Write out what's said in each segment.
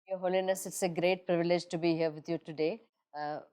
Your Holiness, it's a great privilege to be here with you today.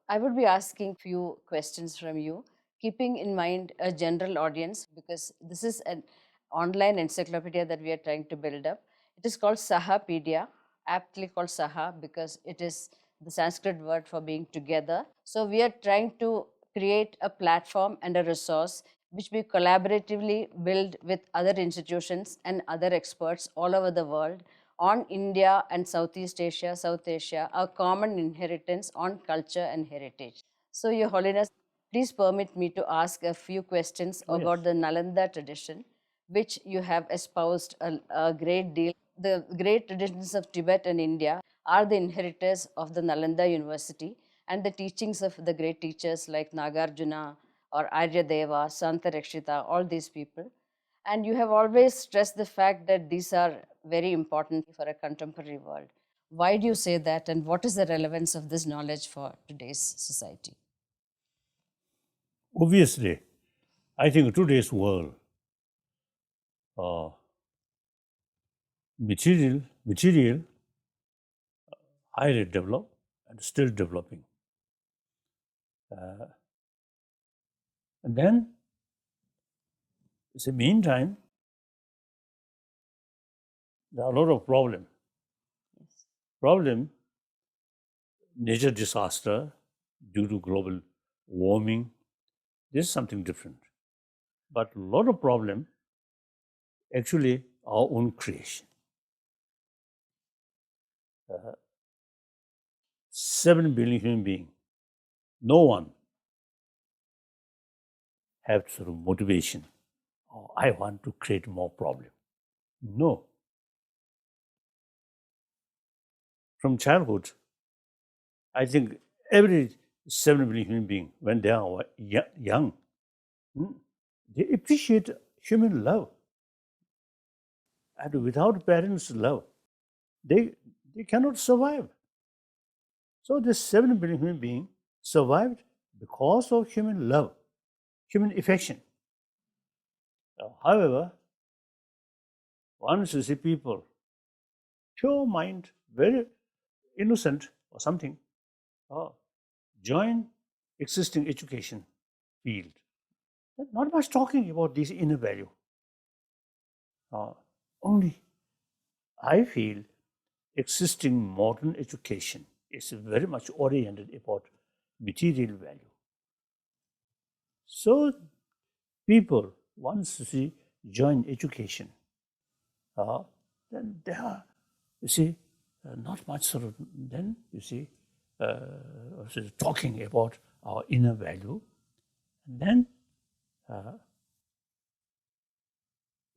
I would be asking few questions from you, keeping in mind a general audience, because this is an online encyclopedia that we are trying to build up. It is called Sahapedia, aptly called Saha because it is the Sanskrit word for being together. So we are trying to create a platform and a resource which we collaboratively build with other institutions and other experts all over the world on India and Southeast Asia, South Asia, our common inheritance on culture and heritage. So, Your Holiness, please permit me to ask a few questions Oh, about yes. the Nalanda tradition, which you have espoused a great deal. The great traditions of Tibet and India are the inheritors of the Nalanda University and the teachings of the great teachers like Nagarjuna or Aryadeva, Santa Rakshita, all these people. And you have always stressed the fact that these are very important for a contemporary world. Why do you say that, and what is the relevance of this knowledge for today's society? Obviously, I think today's world, uh, material, highly developed and still developing. Uh, and then, in the meantime, there are a lot of problems. Yes. Problem, nature disaster due to global warming. This is something different. But a lot of problem, actually, our own creation. 7 billion human beings. No one have sort of motivation. Oh, I want to create more problem. No. From childhood, I think every 7 billion human being, when they are young, hmm, they appreciate human love. And without parents' love, they, they cannot survive. So this 7 billion human being survived because of human love, human affection. However, once you see people, pure mind, very innocent or something, oh, join existing education field. Not much talking about this inner value. Only I feel existing modern education is very much oriented about material value. So people, once you see, join education, uh, then they are, you see, not much sort of, then you see, sort of talking about our inner value. And then,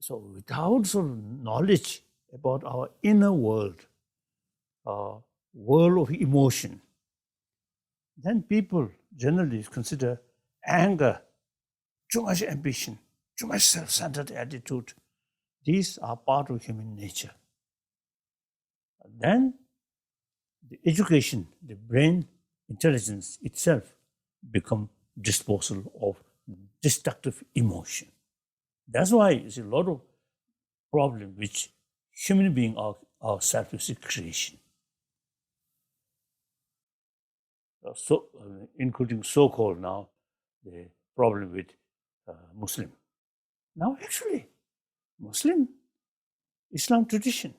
so without sort of knowledge about our inner world, world of emotion, then people generally consider anger, too much ambition, too much self-centered attitude. These are part of human nature. Then the education, the brain intelligence itself become disposal of destructive emotion. That's why you see a lot of problem which human beings are self creation. Including so-called now the problem with Muslim. Now, actually, Muslim Islam tradition,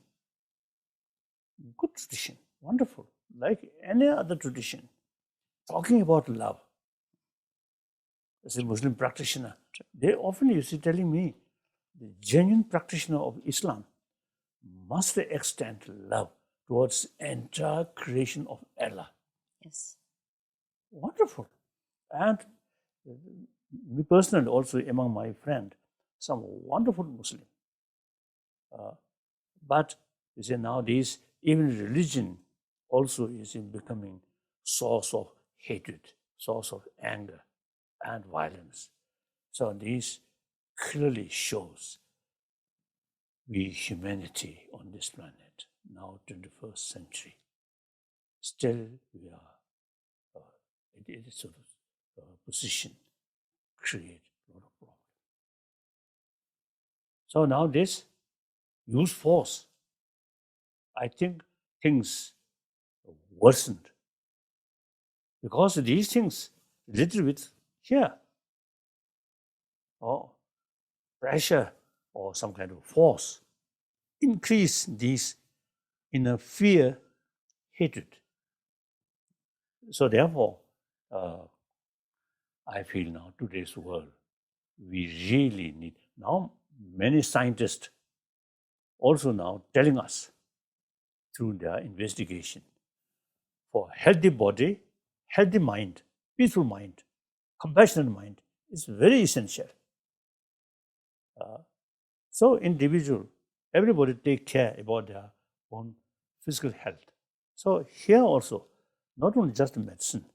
good tradition, wonderful, like any other tradition, talking about love. As a Muslim practitioner, they often used to telling me the genuine practitioner of Islam must extend love towards entire creation of Allah. Yes. Wonderful. And me personally, also among my friend, some wonderful Muslim. But you see, nowadays, even religion also is in becoming source of hatred, source of anger and violence. So this clearly shows we humanity on this planet, now 21st century, still we are in a sort of position create a lot of problems. So now this use force. I think things worsened. Because these things related with fear or pressure or some kind of force increase these inner fear, hatred. So therefore, I feel now today's world, we really need, now many scientists also now telling us through their investigation, for healthy body, healthy mind, peaceful mind, compassionate mind is very essential. So individual, everybody take care about their own physical health. So here also, not only just medicine,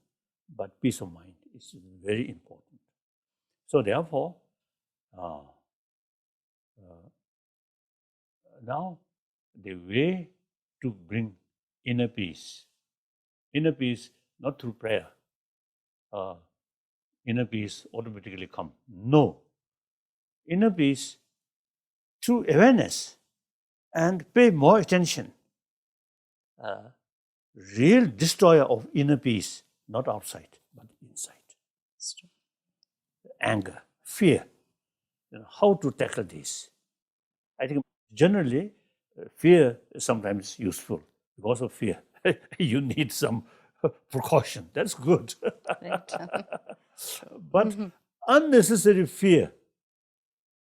but peace of mind is very important. So therefore, now the way to bring inner peace not through prayer, inner peace automatically come. No. Inner peace through awareness and pay more attention. Real destroyer of inner peace, not outside, but inside. Anger, fear. How to tackle this? I think generally fear is sometimes useful. Because of fear, you need some precaution. That's good. But unnecessary fear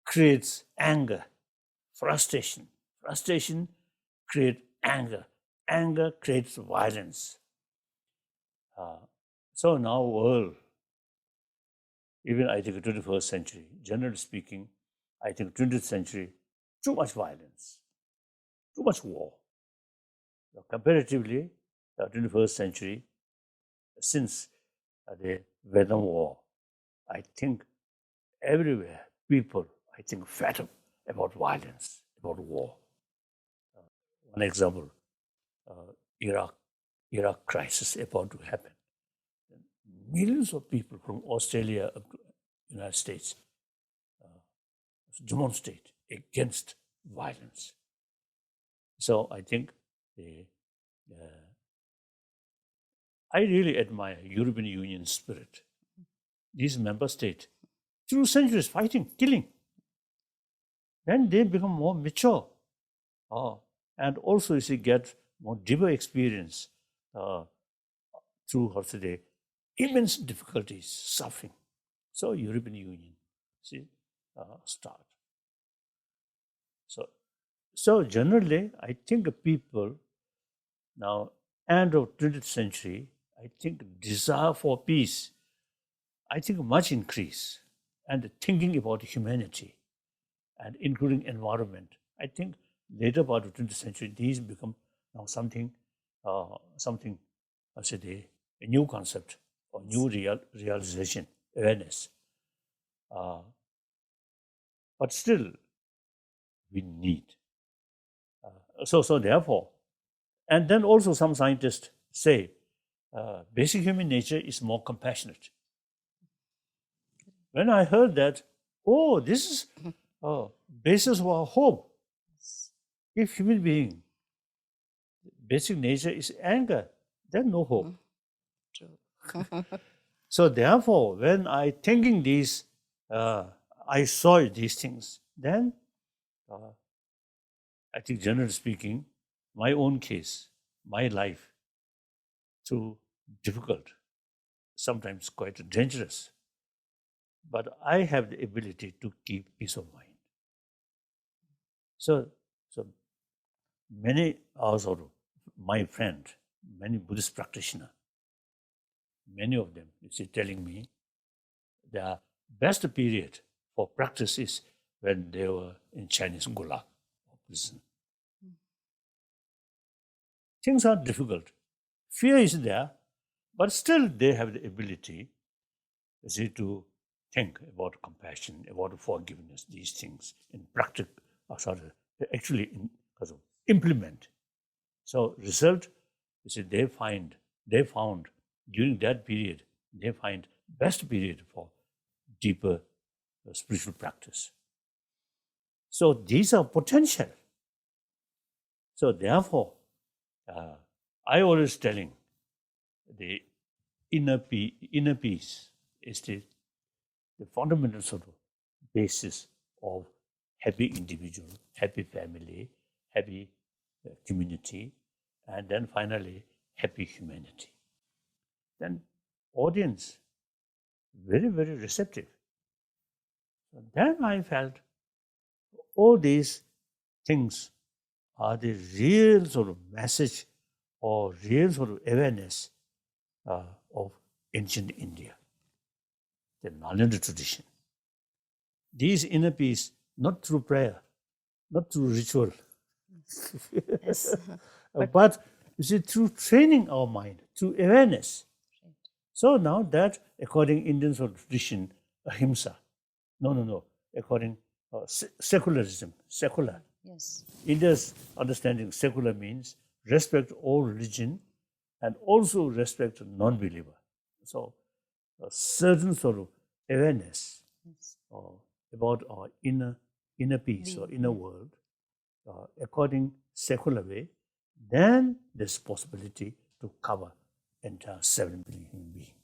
creates anger, frustration. Frustration creates anger. Anger creates violence. So now world, even I think the 21st century, generally speaking, I think 20th century, too much violence, too much war. Comparatively, the 21st century, since the Vietnam War, I think everywhere people, I think, fed up about violence, about war. One example, Iraq crisis about to happen. Millions of people from Australia up to United States demonstrate against violence. So I think I really admire European Union spirit. These member states, through centuries fighting, killing, then they become more mature. And also, you see, get more deeper experience through, how to say, immense difficulties, suffering. So European Union, see, start. So generally, I think people now, end of 20th century, I think desire for peace, I think much increase, and thinking about humanity, and including environment. I think later part of 20th century, these become now something, I say, a new concept or new realization, awareness. But still, we need. So therefore, and then also some scientists say basic human nature is more compassionate. When I heard that, oh, this is basis for our hope. If human being, basic nature is anger, then no hope. True. So therefore, when I thinking these, I saw these things, then I think generally speaking, my own case, my life, too difficult, sometimes quite dangerous. But I have the ability to keep peace of mind. So many also my friend, many Buddhist practitioners, many of them, you see, telling me the best period for practice is when they were in Chinese gulag or prison. Things are difficult. Fear is there, but still they have the ability, you see, to think about compassion, about forgiveness, these things in practice, actually implement. So result, you see, they found during that period, they find best period for deeper spiritual practice. So these are potential. So therefore, I always telling the inner peace is the fundamental sort of basis of happy individual, happy family, happy community, and then finally happy humanity. Then audience very, very receptive. So then I felt all these things are the real sort of message or real sort of awareness of ancient India, the Nalanda tradition. These inner peace, not through prayer, not through ritual, Yes. but you see, through training our mind, through awareness. Right. So now that, according Indian sort of tradition, ahimsa, no, according secularism, secular. Yes. India's understanding secular means respect all religion and also respect non-believer. So a certain sort of awareness Yes. about our inner peace or inner world, according secular way, then there's possibility to cover entire 7 billion human beings.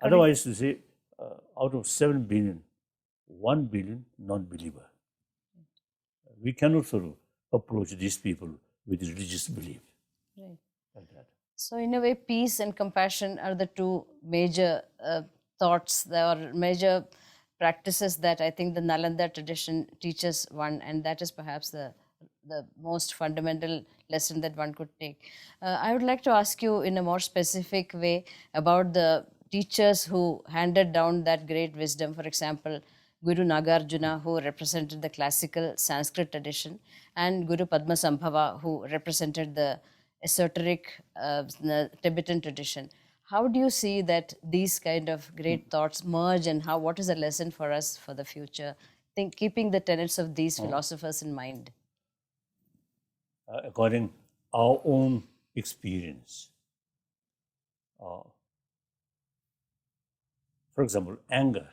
Otherwise, you see, out of 7 billion, 1 billion non-believer. We cannot sort of approach these people with religious belief. Right. Like that. So, in a way, peace and compassion are the two major thoughts or major practices that I think the Nalanda tradition teaches one, and that is perhaps the most fundamental lesson that one could take. I would like to ask you in a more specific way about the teachers who handed down that great wisdom. For example, Guru Nagarjuna, who represented the classical Sanskrit tradition, and Guru Padmasambhava, who represented the esoteric Tibetan tradition. How do you see that these kind of great thoughts merge, and what is the lesson for us for the future, keeping the tenets of these philosophers in mind? According our own experience. For example, anger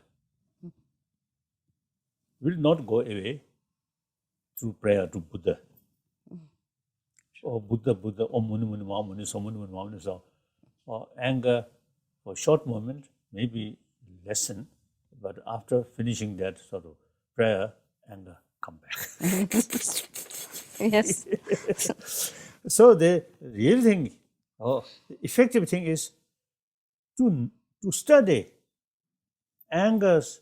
will not go away through prayer to Buddha. Or Buddha, Om Muni Muni Ma Muni, So Muni Muni Ma Muni So. Anger for a short moment may be lessened, but after finishing that sort of prayer, anger come back. Yes. So the real thing, the effective thing is to study anger's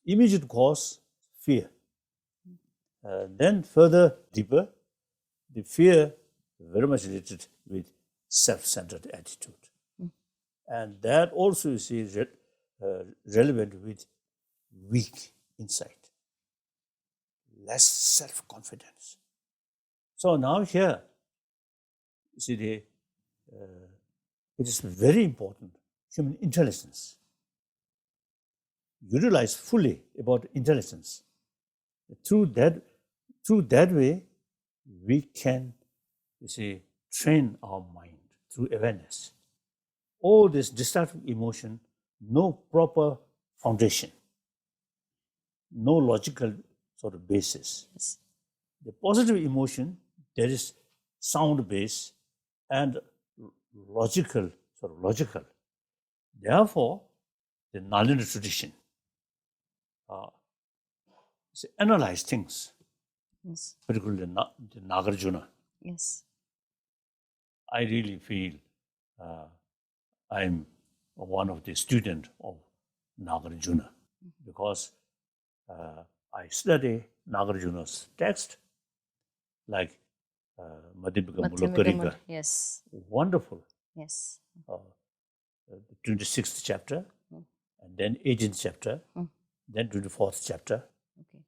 immediate cause, fear. Then further deeper, the fear very much related with self-centered attitude. And that also is relevant with weak insight, less self-confidence. So now here, you see, it is very important, human intelligence. Utilize fully about intelligence. Through that way, we can, you see, train our mind through awareness. All this destructive emotion, no proper foundation, no logical sort of basis. Yes. The positive emotion, there is sound base and logical. Therefore, the Nalanda tradition analyze things, Yes. particularly the Nagarjuna. Yes. I really feel I'm one of the students of Nagarjuna because I study Nagarjuna's text like Madhyamaka Mulakarika. Yes. Wonderful. Yes. The 26th chapter, and then 18th chapter, then 24th chapter. Okay.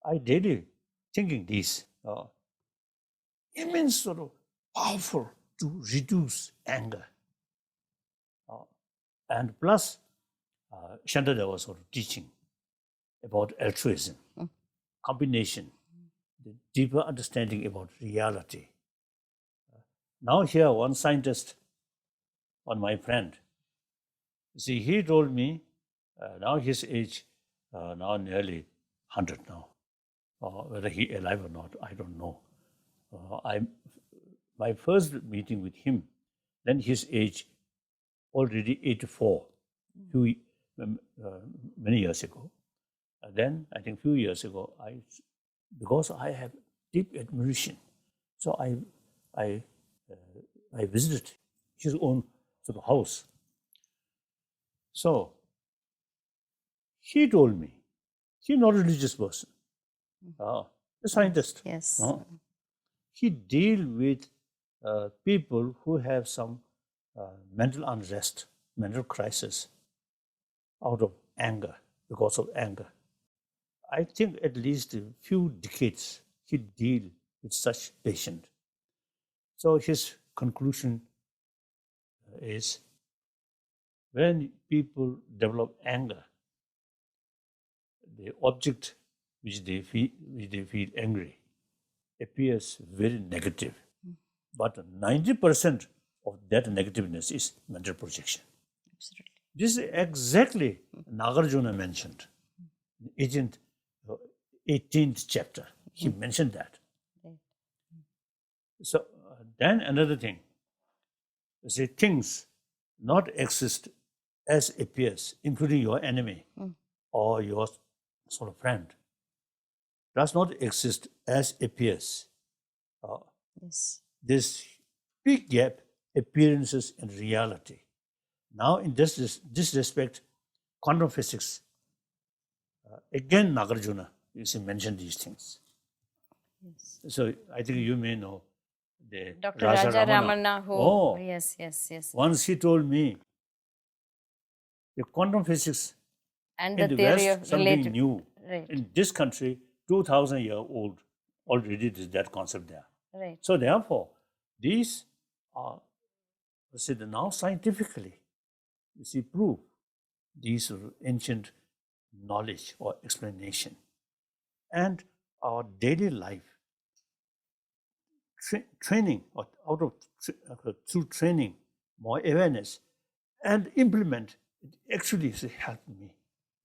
I daily thinking these immense sort of powerful to reduce anger. And plus, Shantadeva was sort of teaching about altruism, combination, the deeper understanding about reality. Now here, one scientist, my friend, see, he told me, now his age, now nearly 100 now. Whether he alive or not, I don't know. My first meeting with him, then his age already 84, many years ago. Then I think few years ago, because I have deep admiration, so I visited his own sort of house. So he told me, he's not a religious person, a scientist. Yes. He deals with people who have some mental unrest, mental crisis out of anger, because of anger. I think at least a few decades he deal with such patient. So his conclusion is, when people develop anger, the object which they feel angry appears very negative. But 90% of that negativeness is mental projection. Absolutely. This is exactly Nagarjuna mentioned. 18th chapter, he mentioned that. Right. So then another thing, say things not exist as appears, including your enemy or your sort of friend, does not exist as appears. Yes. This big gap, appearances and reality. Now in this respect, quantum physics, again Nagarjuna, you see, mentioned these things. Yes. So I think you may know the Dr. Raja Ramana, who, Oh, yes. once he told me the quantum physics And in the the theory West, of something related. new. Right. In this country, 2,000 year old, already is that concept there. Right. So therefore, these are, now scientifically, you see, proof these are ancient knowledge or explanation. And our daily life, training, or through training, more awareness, and implement, it actually has helped me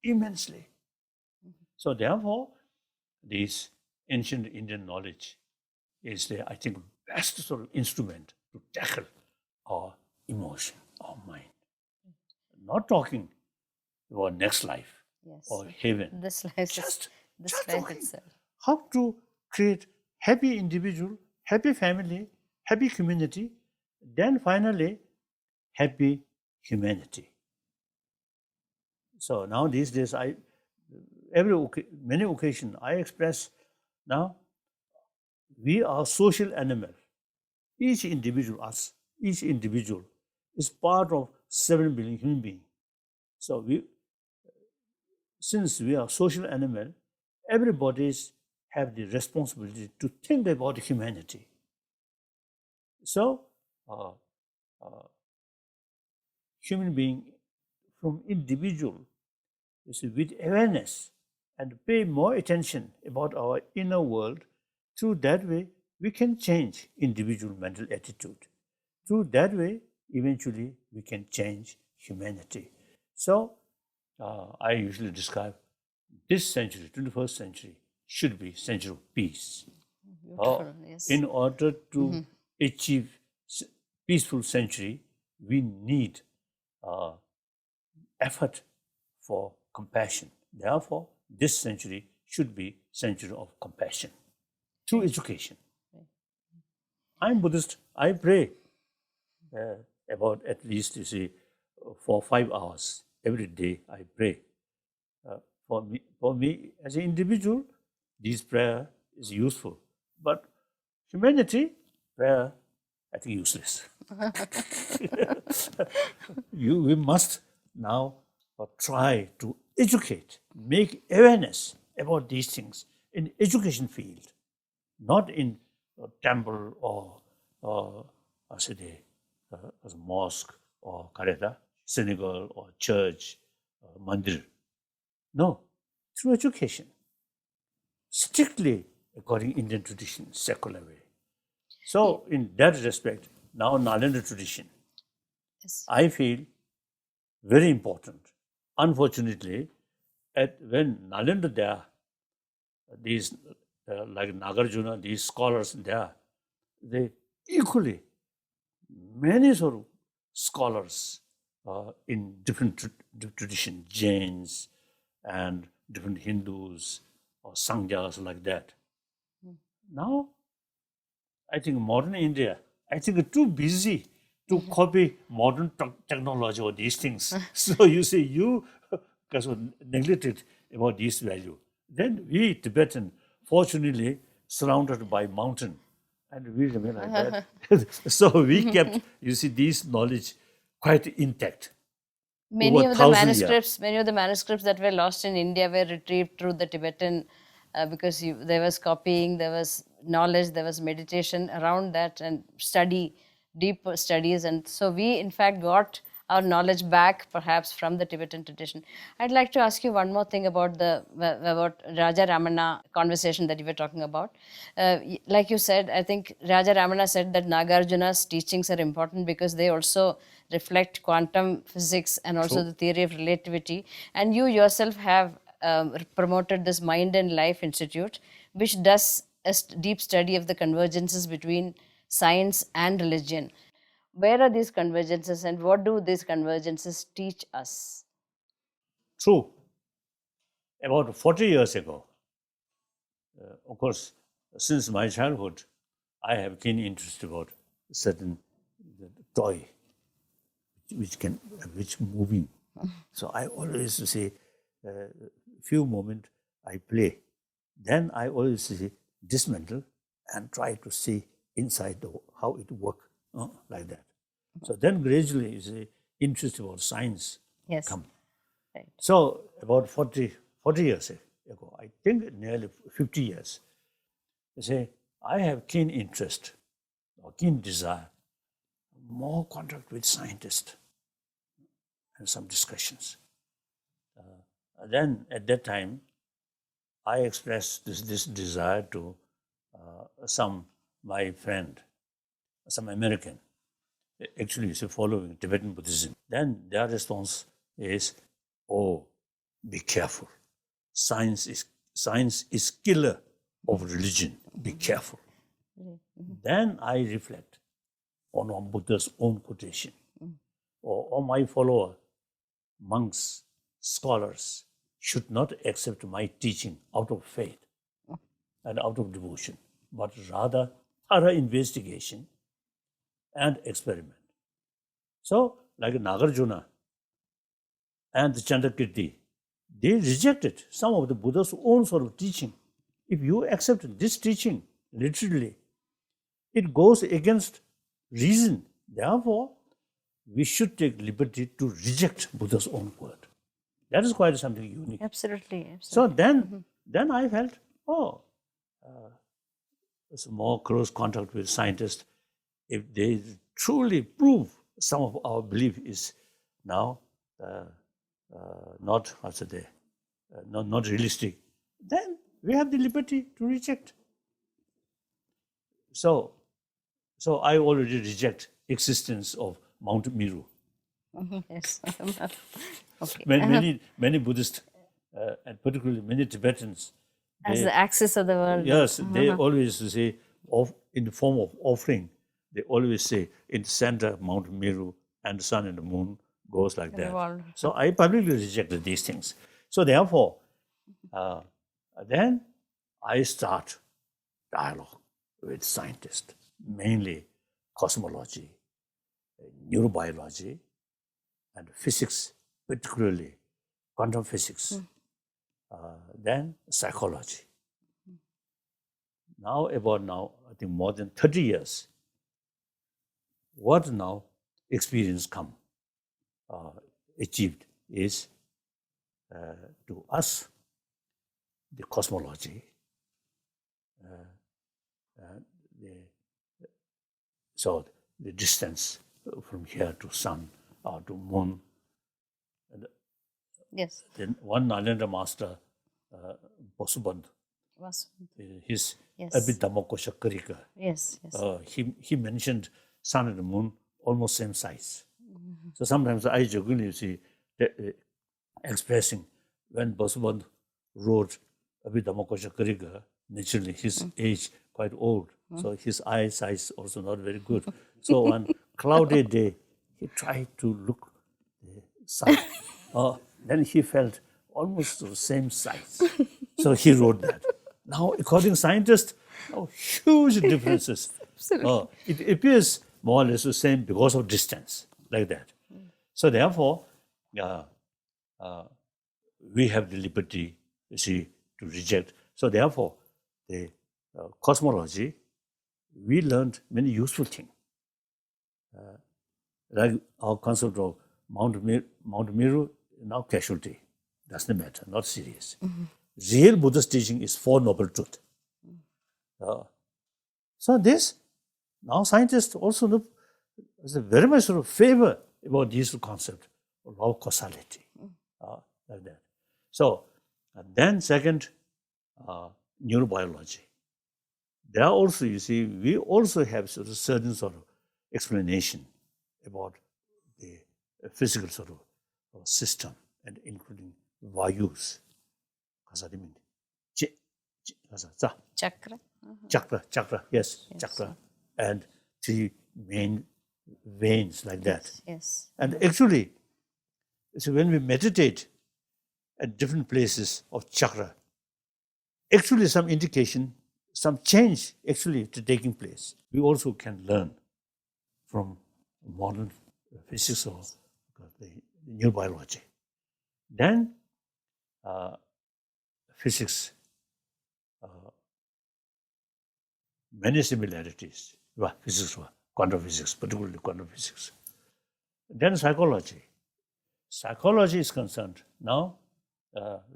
immensely. So therefore, this ancient Indian knowledge is the, I think, best sort of instrument to tackle our emotion, our mind. Not talking about next life or heaven. This life just life talking itself. how to create happy individual, happy family, happy community, then finally happy humanity. So now these days, many occasions I express now, we are social animal. Each individual, us, each individual is part of 7 billion human beings. So since we are social animal, everybody have the responsibility to think about humanity. So human being from individual, you see, with awareness and pay more attention about our inner world, through that way we can change individual mental attitude. Through that way, eventually we can change humanity. So I usually describe this century, 21st century, should be century of peace. Beautiful, yes. In order to achieve peaceful century, we need effort for compassion. Therefore, this century should be century of compassion through education. I'm Buddhist. I pray about at least, you see, for 5 hours every day. I pray. For me as an individual, this prayer is useful. But humanity, prayer, I think useless. We must now try to educate, make awareness about these things in education field, not in temple or as a mosque or synagogue or church, mandir. No, through education, strictly according to Indian tradition, secular way. So in that respect, now Nalanda tradition, I feel very important. Unfortunately, when Nalanda there, these like Nagarjuna, these scholars there, they equally many sort of scholars in different traditions, Jains and different Hindus or Sanghas like that. Now, I think modern India, I think too busy to copy modern technology or these things. So you say you because of neglected about this value. Then we Tibetan, fortunately, surrounded by mountain, and we remain like that. So we kept, you see, this knowledge quite intact over Many of the 1,000 years. manuscripts, many of the manuscripts that were lost in India were retrieved through the Tibetan, because there was copying, there was knowledge, there was meditation around that, and deep studies, and so we in fact got our knowledge back perhaps from the Tibetan tradition. I'd like to ask you one more thing about Raja Ramana conversation that you were talking about. Like you said, I think Raja Ramana said that Nagarjuna's teachings are important because they also reflect quantum physics and also the theory of relativity. And you yourself have promoted this Mind and Life Institute, which does a deep study of the convergences between science and religion. Where are these convergences and what do these convergences teach us? True. About 40 years ago, of course, since my childhood, I have keen interest about certain toy which moving. So I always say, few moments I play, then I always say dismantle and try to see inside how it work, like that. So then gradually you see interest about science Yes. come. Right. So about 40 years ago, I think nearly 50 years, you say, I have keen interest or keen desire, more contact with scientists and some discussions. Then at that time, I expressed this desire to my friend, some American, actually is following Tibetan Buddhism. Then their response is, oh, be careful. Science is killer of religion. Be careful. Then I reflect on Buddha's own quotation. Or my follower, monks, scholars, should not accept my teaching out of faith and out of devotion, but rather thorough investigation and experiment. So, like Nagarjuna and the Chandrakirti, they rejected some of the Buddha's own sort of teaching. If you accept this teaching literally, it goes against reason. Therefore, we should take liberty to reject Buddha's own word. That is quite something unique. Absolutely. So then I felt, there's more close contact with scientists. If they truly prove some of our belief is now not realistic, then we have the liberty to reject. So I already reject existence of Mount Meru. Yes. Okay. Many Buddhists, and particularly many Tibetans, As the axis of the world. yes, they always say, in the form of offering, they always say, in the center, Mount Meru, and the sun and the moon goes like that. Revolve. So I publicly rejected these things. So therefore, then I start dialogue with scientists, mainly cosmology, neurobiology, and physics, particularly quantum physics, then psychology. Now, I think more than 30 years, what now experience achieved is to us, the cosmology, so the distance from here to sun or to moon. Yes. Then one Nalanda master, Bosubandh, his Yes. Abhidhammakoshakarika, Yes. he mentioned sun and the moon almost same size. So sometimes I jokingly see expressing when Bosubandh wrote Abhidhammakoshakarika, naturally his age quite old, so his eyesight also not very good. So one cloudy day, he tried to look the sun. Then he felt almost the same size. So he wrote that. Now, according to scientists, now huge differences. It appears more or less the same because of distance, like that. So therefore, we have the liberty, you see, to reject. So therefore, the cosmology, we learned many useful things. Like our concept of Mount Meru, now casualty. Doesn't matter, not serious. Real Buddhist teaching is Four Noble Truths. So this, now scientists also look as a very much sort of favor about these two concepts of law of causality, like that. So, and then second, neurobiology. There also, you see, we also have sort of certain sort of explanation about the physical sort of system, and including vayus. Chakra. Chakra, yes, chakra, and three main veins like that. Yes. And actually, so when we meditate at different places of chakra, actually some indication, some change actually to taking place. We also can learn from modern physics or the neurobiology. Then physics, many similarities. Physics, quantum physics, particularly quantum physics. Then psychology. Psychology is concerned. Now,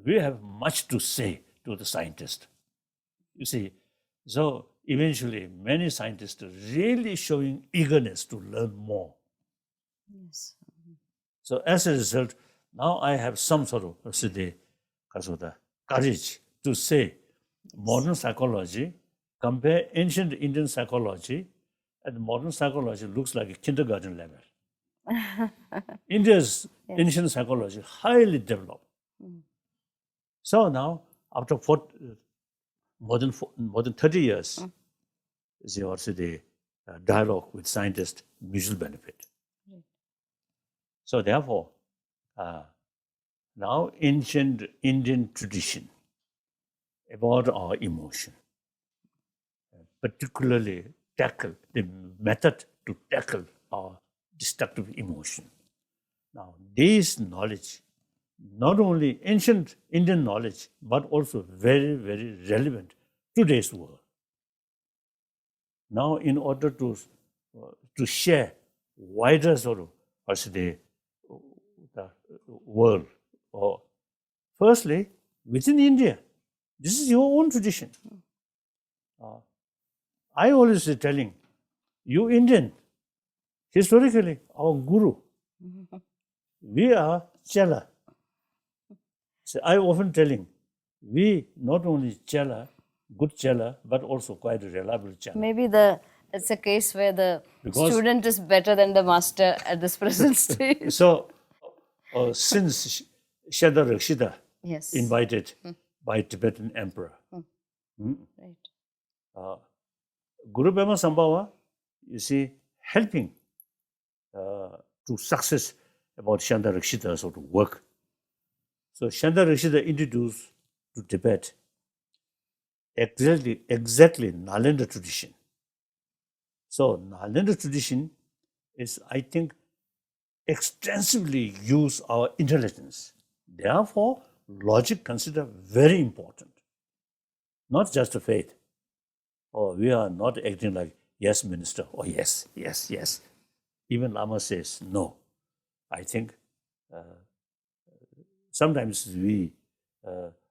we have much to say to the scientist. You see, so eventually many scientists are really showing eagerness to learn more. Yes. So as a result, now I have some sort of courage to say modern psychology, compare ancient Indian psychology, and modern psychology looks like a kindergarten level. India's ancient psychology highly developed. So now, after more than 30 years, is also the dialogue with scientists, mutual benefit. So therefore, now ancient Indian tradition about our emotion, particularly tackle the method to tackle our destructive emotion. Now, this knowledge, not only ancient Indian knowledge, but also very, very relevant to today's world. Now, in order to share wider sort of the world, or firstly, within India, this is your own tradition. I always say telling, you Indian, historically, our guru, we are Chela. So I often telling, we not only Chela, good Chela, but also quite a reliable Chela. Maybe it's a case where the student is better than the master at this present stage. So, since Sudha Gopalakrishnan invited by Tibetan emperor, Right. Guru Brahma Sambhava, you see, helping to success about Sudha Gopalakrishna's sort of work. So Sudha Gopalakrishnan introduced to Tibet exactly Nalanda tradition. So Nalanda tradition is, I think, extensively use our intelligence. Therefore, logic considered very important, not just a faith. Or we are not acting like yes, minister, or yes, yes, yes. Even Lama says no. I think sometimes we,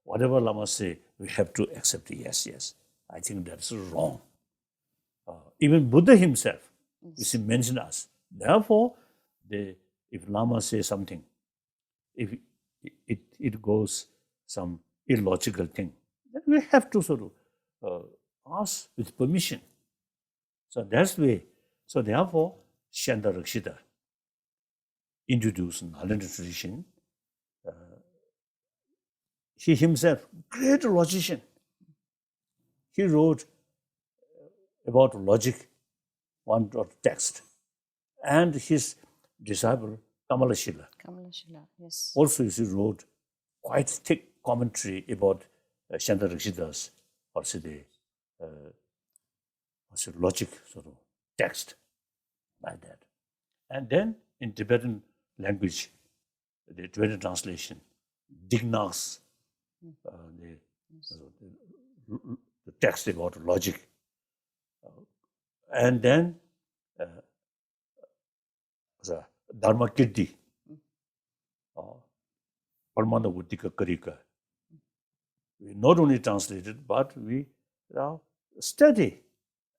whatever Lama say, we have to accept yes, yes. I think that's wrong. Even Buddha himself, you see, mentioned us. Therefore, if Lama says something, if it goes some illogical thing, then we have to sort of ask with permission. So that's the way. So therefore, Sudha Gopalakrishnan introduced Nalanda tradition. He himself, great logician. He wrote about logic, one text. and his disciple Kamalashila. Kamalashila, yes. Also, he wrote quite thick commentary about Shantarakshita's logic sort of text like that. And then in Tibetan language, the Tibetan translation, Dignas, the text about logic. And then Dharma Kirti, Parmana Vuddhika Karika. We not only translated, but we study.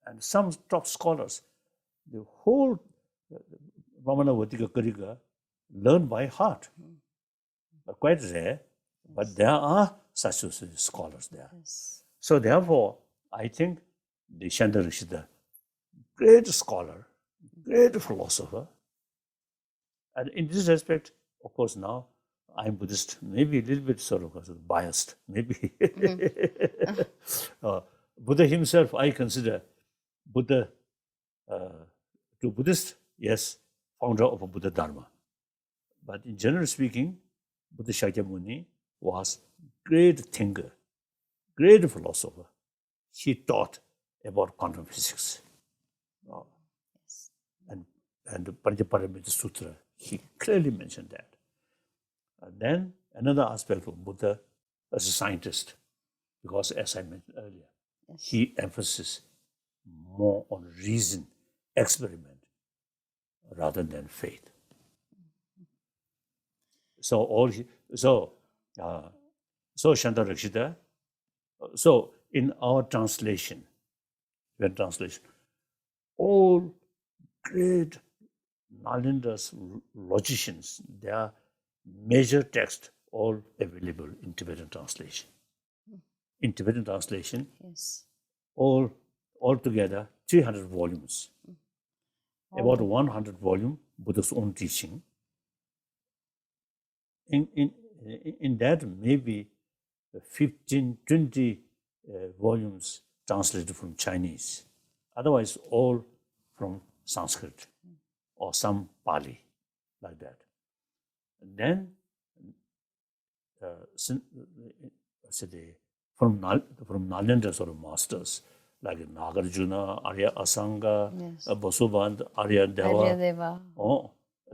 And some top scholars, the whole Parmana Vuddhika Karika learned by heart. Quite rare, but there are such scholars there. Yes. So therefore, I think the Shantarakshita, great scholar, great philosopher. And in this respect, of course, now I'm Buddhist, maybe a little bit sort of biased, maybe. Buddha himself, I consider Buddha, to Buddhist, yes, founder of a Buddha Dharma. But in general speaking, Buddha Shakyamuni was great thinker, great philosopher. He taught about quantum physics. Yes. And the Paramita Sutra, he clearly mentioned that. And then another aspect of Buddha as a scientist, because as I mentioned earlier, Yes. he emphasizes more on reason, experiment, rather than faith. So Shantarakshita. So in our translation, all great Nalanda's logicians, their major text, all available in Tibetan translation. In Tibetan translation, Yes. altogether 300 volumes. About 100 volume, Buddha's own teaching. In that, maybe 15, 20 volumes translated from Chinese. Otherwise, all from Sanskrit or some Pali, like that. And then, from Nalanda sort of masters, like Nagarjuna, Arya Asanga, Yes. Vasubandh, Arya Deva, Aryadeva.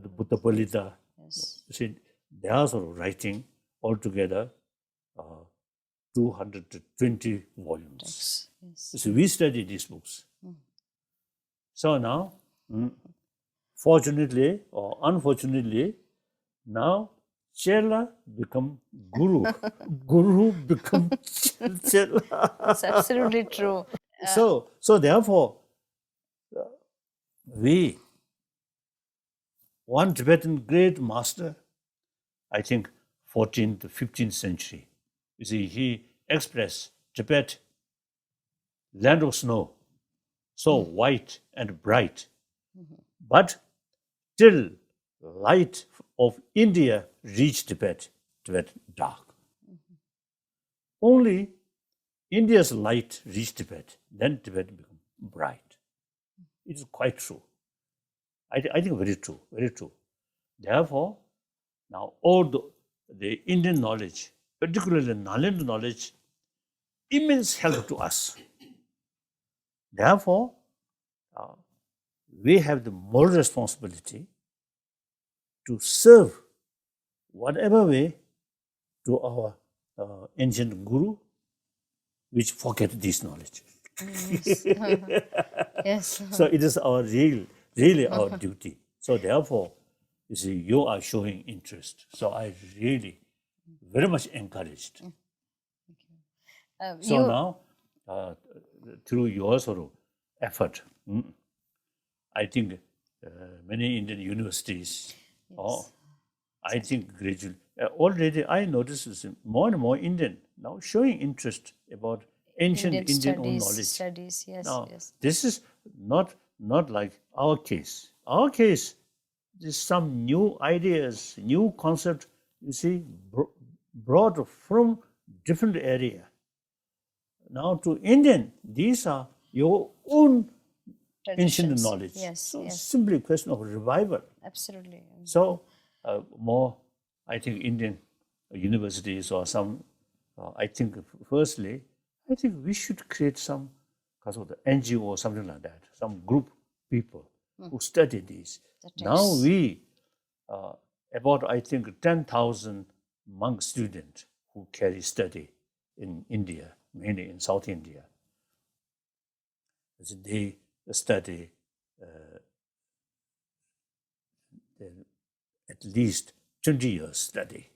the Buddha Palita. Yes. You see, they are sort of writing altogether 220 volumes. Text. Yes. So we study these books. So now, fortunately or unfortunately, now Chela become Guru. Guru become Chela. That's absolutely true. So therefore, we, one Tibetan great master, I think 14th, 15th century, you see, he expressed Tibet, land of snow, so white and bright, but till light of India reached Tibet, Tibet dark. Only India's light reached Tibet, then Tibet became bright. It is quite true. I think very true, very true. Therefore, now all the Indian knowledge, particularly Nalanda knowledge, immense help to us. Therefore, we have the moral responsibility to serve whatever way to our ancient guru, which forget this knowledge. Yes. Yes. So it is our really our duty. So therefore, you see, you are showing interest. So I really very much encouraged. So now, through your sort of effort, I think many Indian universities, I think gradually, already I notice more and more Indian now showing interest about ancient Indian own knowledge. Studies, yes, Now, yes. this is not like our case. Our case, there's some new ideas, new concept, you see, brought from different area. Now to Indian, these are your own ancient Traditions. knowledge. Yes, So yes, simply a question of revival. absolutely. So more, I think Indian universities or some, I think firstly, I think we should create some kind of the NGO or something like that, some group people who study these. That Now is, we, about I think 10,000 monk students who carry study in India, mainly in South India. They study at least 20 years study.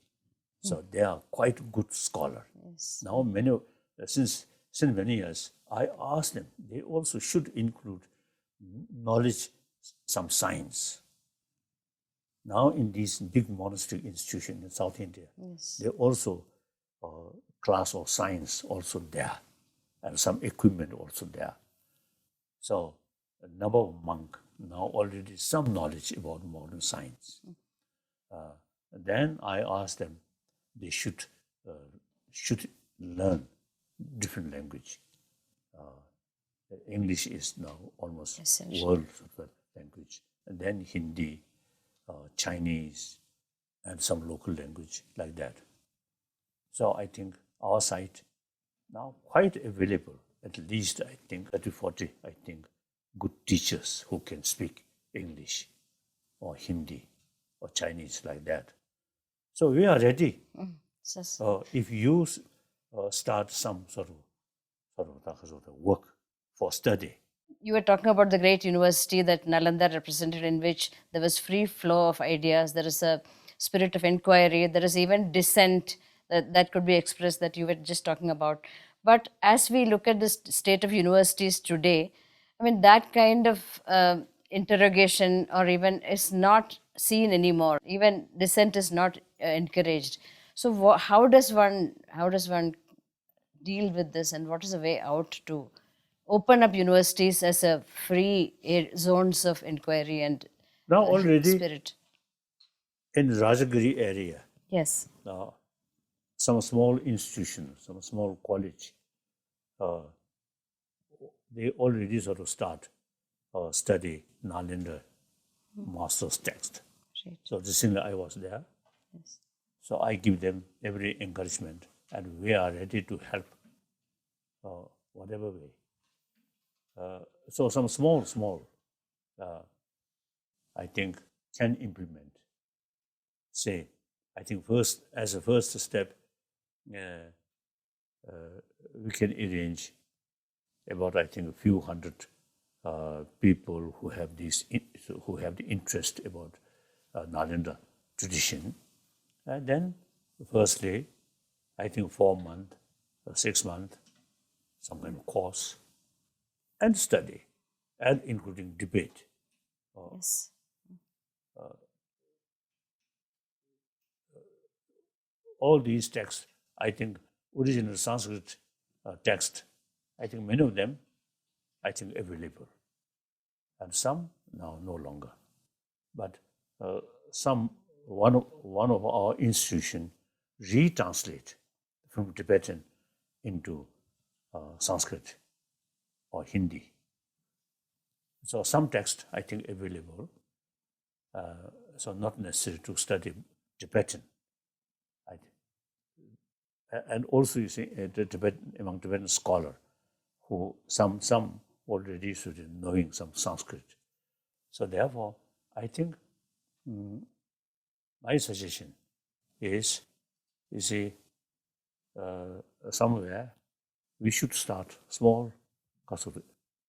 So they are quite good scholar. yes. Now since many years, I asked them, they also should include knowledge, some science. Now in these big monastery institutions in South India, Yes. they also class of science also there, and some equipment also there. So a number of monk now already some knowledge about modern science. Then I asked them, they should learn different language. English is now almost Essential. world language, and then Hindi, Chinese, and some local language like that. So I think our site now quite available. At least I think 30, 40, I think good teachers who can speak English or Hindi or Chinese like that. So we are ready. If you start some sort of work for study. You were talking about the great university that Nalanda represented, in which there was free flow of ideas. There is a spirit of inquiry. There is even dissent that could be expressed, that you were just talking about. But as we look at the state of universities today, I mean, that kind of interrogation or even is not seen anymore. Even dissent is not encouraged. So how does one deal with this, and what is the way out to open up universities as a free zones of inquiry and Now already spirit? in Rajagiri area, Yes. some small institution, some small college, they already sort of start study Nalanda master's text. Right. So recently I was there. Yes. So I give them every encouragement, and we are ready to help whatever way. So some small, I think can implement. Say, I think first as a first step, we can arrange about I think a few hundred people who have who have the interest about Nalanda tradition. And then, firstly, I think 4 months or 6 months, some kind of course, and study, and including debate. Yes. All these texts, I think, original Sanskrit text, I think many of them, I think available, and some now no longer. But one of our institution retranslate from Tibetan into Sanskrit or Hindi. So some text I think available. So not necessary to study Tibetan. And also you see among Tibetan scholar who some already studied knowing some Sanskrit. So therefore, I think my suggestion is, you see, somewhere we should start small,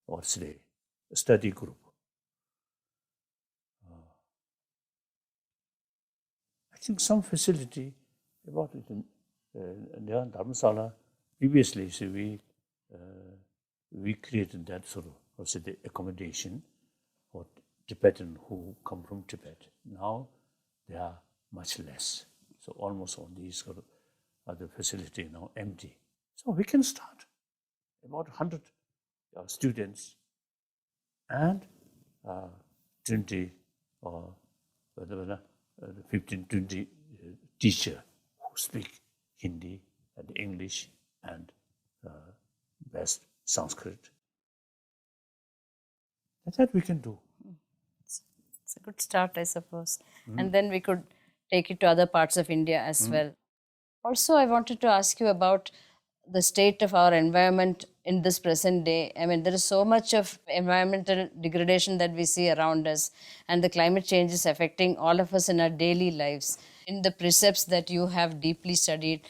or say, study group. I think some facility about it in Dharamsala. Previously, so we created that sort of say, the accommodation for Tibetan who come from Tibet. Now they are much less. So almost all these sort of other facility now empty. So we can start about 100 students and 20 or 15, 20 teacher who speak Hindi and English and best Sanskrit. That we can do. It's a good start, I suppose. And then we could take it to other parts of India as well. Also, I wanted to ask you about the state of our environment in this present day. I mean, there is so much of environmental degradation that we see around us, and the climate change is affecting all of us in our daily lives. In the precepts that you have deeply studied,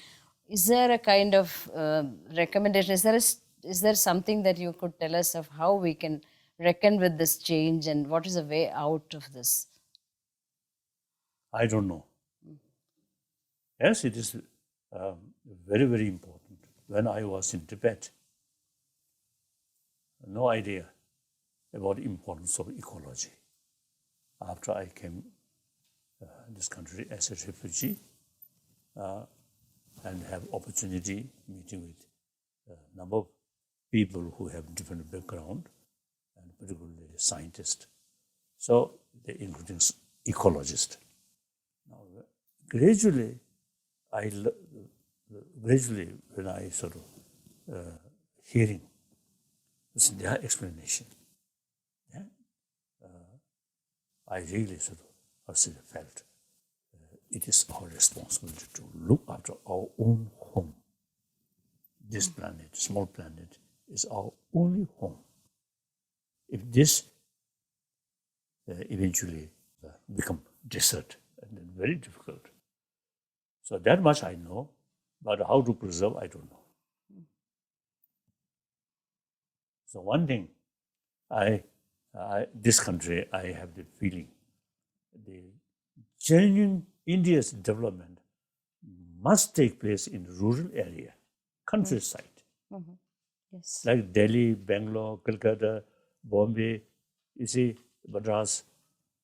is there a kind of recommendation? Is there something that you could tell us of how we can reckon with this change, and what is the way out of this? I don't know. Yes, it is very, very important. When I was in Tibet, no idea about the importance of ecology. After I came in this country as a refugee and have opportunity meeting with a number of people who have different background, and particularly scientists. So they including ecologists. Now, gradually, when I sort of hearing their explanation, I really sort of felt it is our responsibility to look after our own home. This planet, small planet, is our only home. If this eventually become desert, and then very difficult. So that much I know, but how to preserve, I don't know. So one thing, this country, I have the feeling, the genuine India's development must take place in rural area, countryside. Yes. Like Delhi, Bangalore, Calcutta, Bombay, you see, Madras,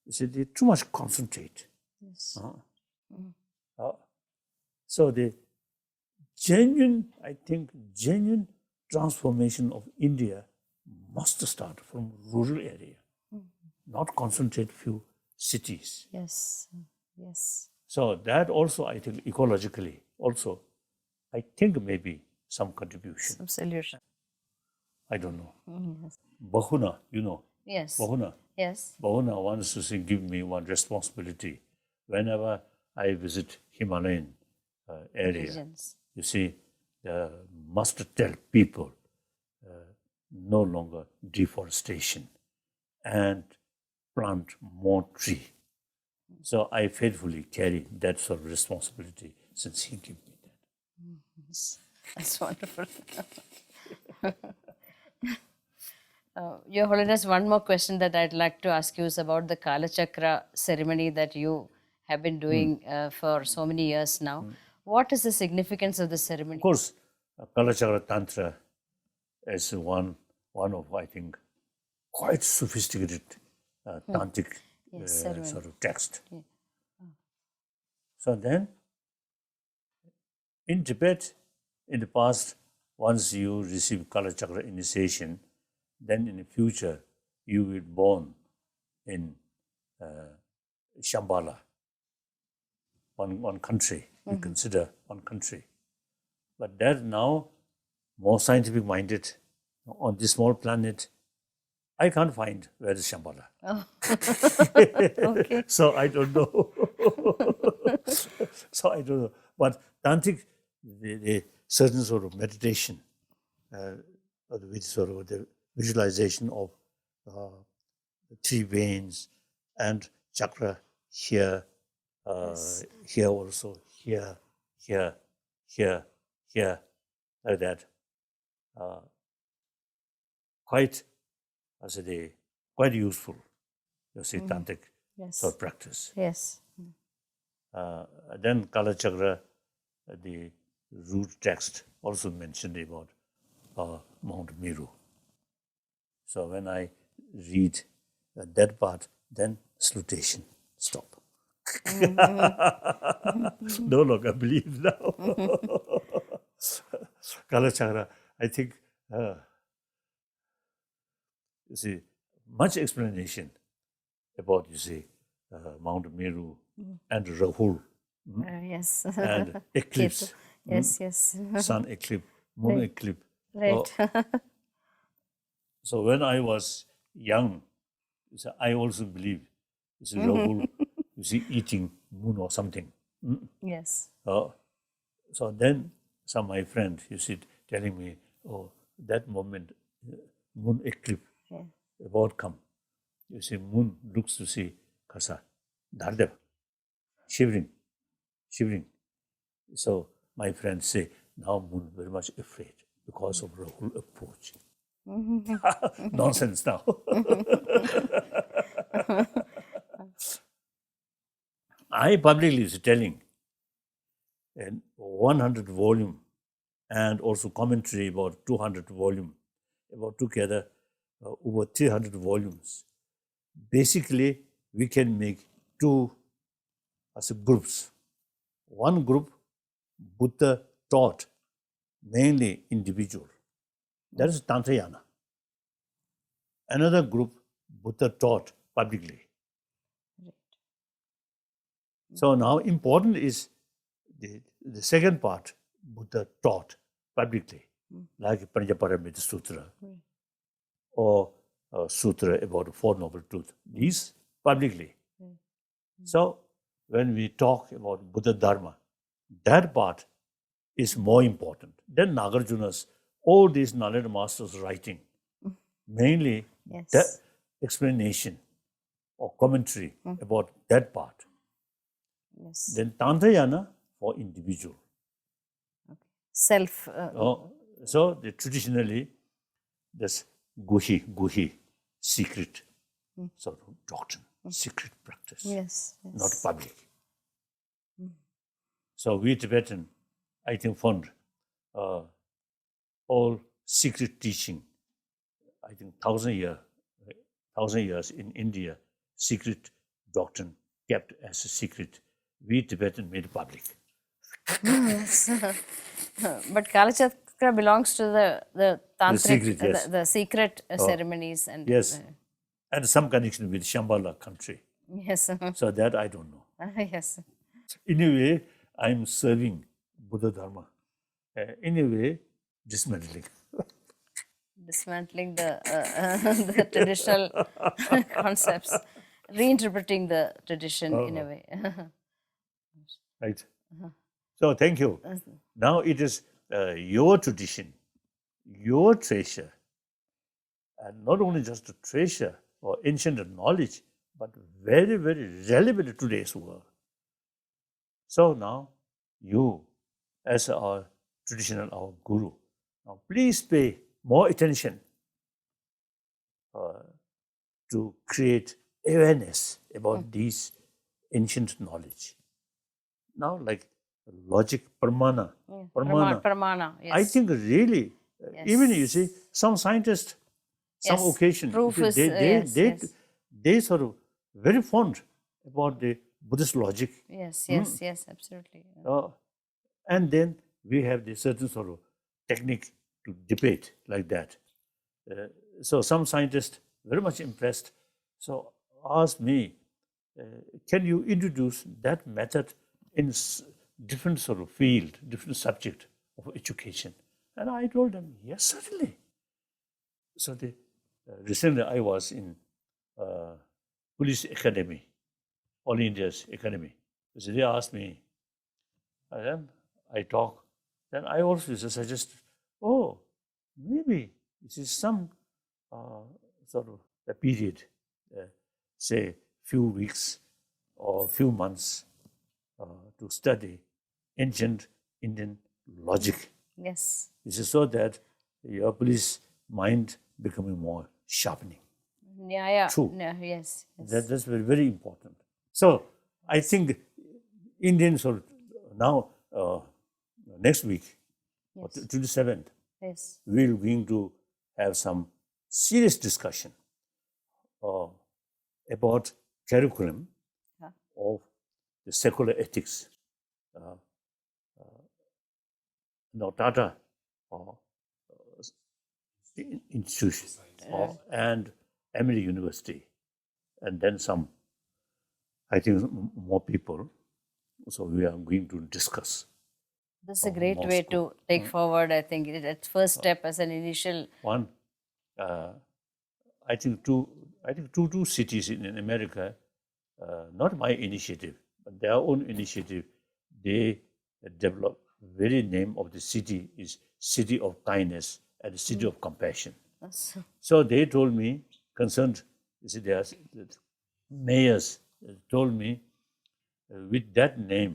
you see, they too much concentrate. Yes. So the genuine transformation of India must start from rural area, not concentrate few cities. Yes. Yes. So that also, I think, ecologically, also, I think maybe some contribution. Some solution. I don't know. Yes. Bahuna, you know. Yes. Bahuna. Yes. Bahuna wants to give me one responsibility. Whenever I visit Himalayan area, Regions. you see, must tell people no longer deforestation and plant more tree. So I faithfully carry that sort of responsibility since he gave me that. That's wonderful. Your Holiness, one more question that I'd like to ask you is about the Kalachakra ceremony that you have been doing for so many years now. What is the significance of the ceremony? Of course, Kalachakra Tantra is one of, I think, quite sophisticated tantric sort of text. Yeah. So then, in Tibet, in the past, once you receive Kalachakra initiation, then in the future, you will be born in Shambhala, one country. We consider one country. But that now, more scientific minded, on this small planet, I can't find where is Shambhala. Oh. Okay. So I don't know. But tantric, the certain sort of meditation, with sort of the visualization of the three veins and chakra here, here also, here, like that. Quite useful, you see, tantric sort of practice. Yes. Then Kalachakra, the root text also mentioned about Mount Meru. So when I read that part, then salutation, stop. No longer believe now. Kalachakra, I think, you see, much explanation about, you see, Mount Meru and Rahul. Yes. And eclipse. Yes. Sun eclipse, moon eclipse. Right. So when I was young, So I also believe it's Rahul, you see, eating moon or something. Yes. So then some of my friends, you see, telling me, oh, that moment, moon eclipse about come. You see, moon looks to see Kasa, Dardev, shivering. So my friends say, now moon very much afraid because of Rahul approach. Nonsense now. I publicly is telling in 100 volume and also commentary about 200 volume, about together over 300 volumes. Basically, we can make two as groups. One group, Buddha taught mainly individual. That is Tantrayana. Another group, Buddha taught publicly. So now important is the second part, Buddha taught publicly, like Panchaparamita Sutra or Sutra about the Four Noble Truths. These publicly. So when we talk about Buddha Dharma, that part is more important. Then Nagarjuna's, all these Nalanda masters writing, mainly that explanation or commentary about that part. Yes. Then Tantrayana for individual. Self. So traditionally, this guhi, secret sort of doctrine, secret practice, Yes. not public. So we Tibetan, I think, found all secret teaching. I think 1,000 years in India, secret doctrine kept as a secret. We Tibetan made public. Yes. But Kalachakra belongs to the tantric, secret, yes. the secret ceremonies and yes, and some connection with Shambhala country. Yes. So that I don't know. Yes. In a way, I'm serving Buddha Dharma. In a way, dismantling. Dismantling the traditional concepts, reinterpreting the tradition in a way. Right. So thank you. Now it is your tradition, your treasure, and not only just a treasure or ancient knowledge, but very, very relevant to today's world. So now you, as our traditional, our guru, now please pay more attention to create awareness about these ancient knowledge. Now, like logic, pramana, Pramana, yes. I think really, even you see, some scientists, some occasion, proof is, they sort of very fond about the Buddhist logic. Yes, absolutely. And then we have the certain sort of technique to debate like that. So some scientists very much impressed. So asked me, can you introduce that method in different sort of field, different subject of education? And I told them, yes, certainly. So recently I was in Police Academy, All India's Academy. So they asked me, and then I talk. Then I also suggest, oh, maybe this is some sort of a period, say few weeks or few months to study ancient Indian logic. Yes. This is so that your police mind becoming more sharpening. Yeah. True. No, yes. That's very, very important. So I think Indians are now next week, 27th, we're going to have some serious discussion about curriculum of the secular ethics. Tata institution and Emory University, and then some, I think, more people. So we are going to discuss. This is a great way to take forward, I think, it's first step as an initial. One, I think two, I think two cities in America, not my initiative, but their own initiative, they developed. Very name of the city is City of Kindness and the City of Compassion. That's- So they told me, concerned, you see, their mayors told me, with that name,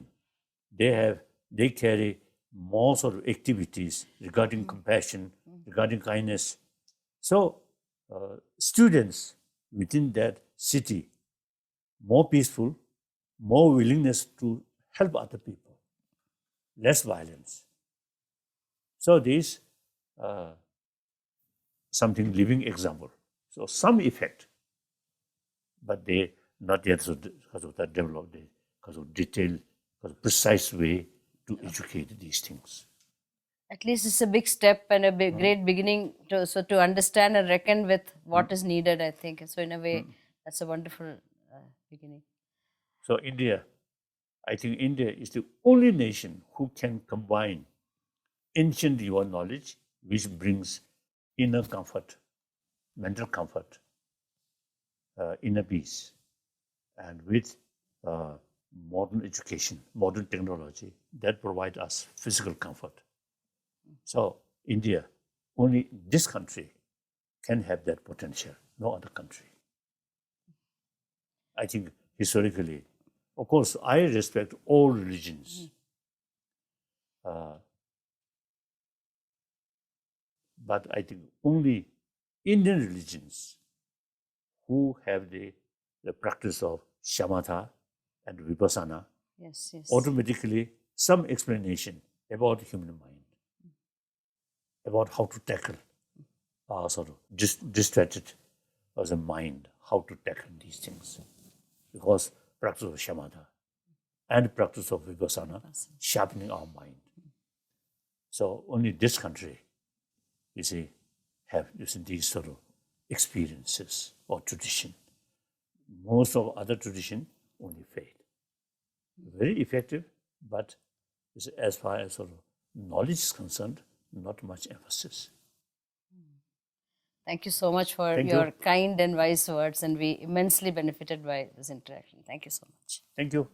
they carry more sort of activities regarding compassion, regarding kindness. So students within that city, more peaceful, more willingness to help other people, less violence. So this something living example. So some effect, but they not yet because of that developed, because of detailed, because of precise way to educate these things. At least it's a big step and a big, great beginning to understand and reckon with what is needed, I think. So in a way, that's a wonderful beginning. So India, I think India is the only nation who can combine ancient yoga knowledge, which brings inner comfort, mental comfort, inner peace, and with modern education, modern technology that provide us physical comfort. So India, only this country can have that potential, no other country. I think historically, of course, I respect all religions. But I think only Indian religions who have the practice of shamatha and vipassana, Yes, yes. automatically some explanation about the human mind, about how to tackle sort of distracted as a mind, how to tackle these things. Because practice of shamatha and practice of vipassana, sharpening our mind. So only this country, you see, have these sort of experiences or tradition. Most of other tradition only faith. Very effective, but as far as sort of knowledge is concerned, not much emphasis. Thank you so much for Thank your you. kind and wise words, and we immensely benefited by this interaction. Thank you so much. Thank you.